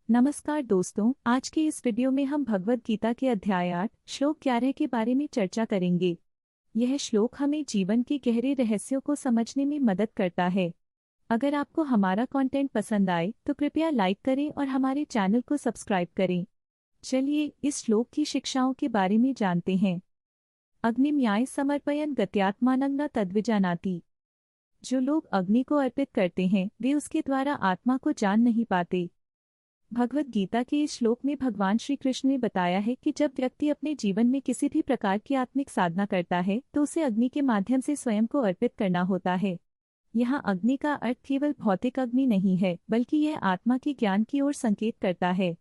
नमस्कार दोस्तों, आज के इस वीडियो में हम भगवद गीता के अध्याय 8 श्लोक 11 के बारे में चर्चा करेंगे। यह श्लोक हमें जीवन के गहरे रहस्यों को समझने में मदद करता है। अगर आपको हमारा कंटेंट पसंद आए तो कृपया लाइक करें और हमारे चैनल को सब्सक्राइब करें। चलिए इस श्लोक की शिक्षाओं के बारे में जानते हैं। अग्निम्याय समर्पयन् गत्यात्मानं न तद्विजानाति। जो लोग अग्नि को अर्पित करते हैं वे उसके द्वारा आत्मा को जान नहीं पाते। भगवद गीता के इस श्लोक में भगवान श्री कृष्ण ने बताया है कि जब व्यक्ति अपने जीवन में किसी भी प्रकार की आत्मिक साधना करता है तो उसे अग्नि के माध्यम से स्वयं को अर्पित करना होता है। यहाँ अग्नि का अर्थ केवल भौतिक अग्नि नहीं है, बल्कि यह आत्मा के ज्ञान की ओर संकेत करता है।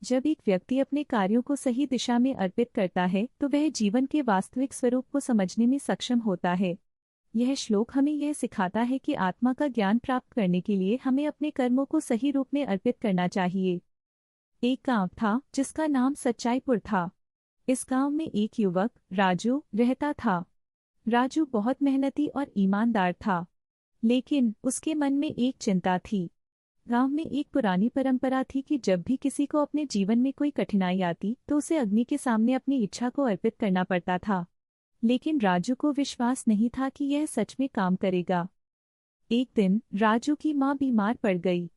जब एक व्यक्ति अपने कार्यों को सही दिशा में अर्पित करता है तो वह जीवन के वास्तविक स्वरूप को समझने में सक्षम होता है। यह श्लोक हमें यह सिखाता है कि आत्मा का ज्ञान प्राप्त करने के लिए हमें अपने कर्मों को सही रूप में अर्पित करना चाहिए। एक गांव था जिसका नाम सच्चाईपुर था। इस गांव में एक युवक राजू रहता था। राजू बहुत मेहनती और ईमानदार था, लेकिन उसके मन में एक चिंता थी। गांव में एक पुरानी परंपरा थी कि जब भी किसी को अपने जीवन में कोई कठिनाई आती तो उसे अग्नि के सामने अपनी इच्छा को अर्पित करना पड़ता था। लेकिन राजू को विश्वास नहीं था कि यह सच में काम करेगा। एक दिन राजू की मां बीमार पड़ गई।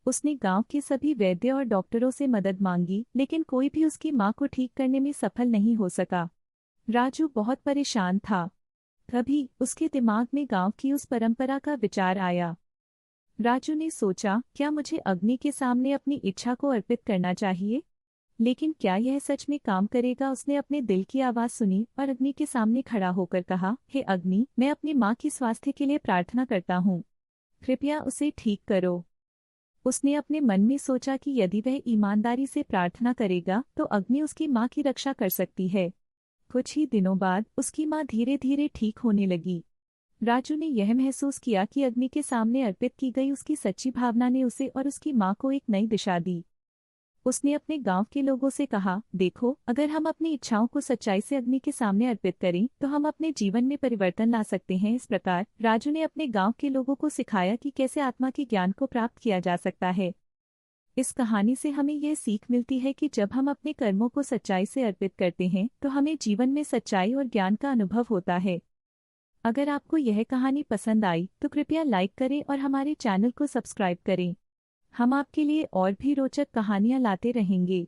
उसने गांव के सभी वैद्य और डॉक्टरों से मदद मांगी, लेकिन कोई भी उसकी मां को ठीक करने में सफल नहीं हो सका। राजू बहुत परेशान था। तभी उसके दिमाग में गांव की उस परंपरा का विचार आया। राजू ने सोचा, क्या मुझे अग्नि के सामने अपनी इच्छा को अर्पित करना चाहिए? लेकिन क्या यह सच में काम करेगा? उसने अपने दिल की आवाज सुनी और अग्नि के सामने खड़ा होकर कहा, हे अग्नि, मैं अपनी माँ की स्वास्थ्य के लिए प्रार्थना करता हूँ, कृपया उसे ठीक करो। उसने अपने मन में सोचा कि यदि वह ईमानदारी से प्रार्थना करेगा तो अग्नि उसकी माँ की रक्षा कर सकती है। कुछ ही दिनों बाद उसकी माँ धीरे धीरे ठीक होने लगी। राजू ने यह महसूस किया कि अग्नि के सामने अर्पित की गई उसकी सच्ची भावना ने उसे और उसकी माँ को एक नई दिशा दी। उसने अपने गांव के लोगों से कहा, देखो, अगर हम अपनी इच्छाओं को सच्चाई से अग्नि के सामने अर्पित करें तो हम अपने जीवन में परिवर्तन ला सकते हैं। इस प्रकार राजू ने अपने गांव के लोगों को सिखाया कि कैसे आत्मा के ज्ञान को प्राप्त किया जा सकता है। इस कहानी से हमें यह सीख मिलती है कि जब हम अपने कर्मों को सच्चाई से अर्पित करते हैं तो हमें जीवन में सच्चाई और ज्ञान का अनुभव होता है। अगर आपको यह कहानी पसंद आई तो कृपया लाइक करें और हमारे चैनल को सब्सक्राइब करें। हम आपके लिए और भी रोचक कहानियाँ लाते रहेंगे।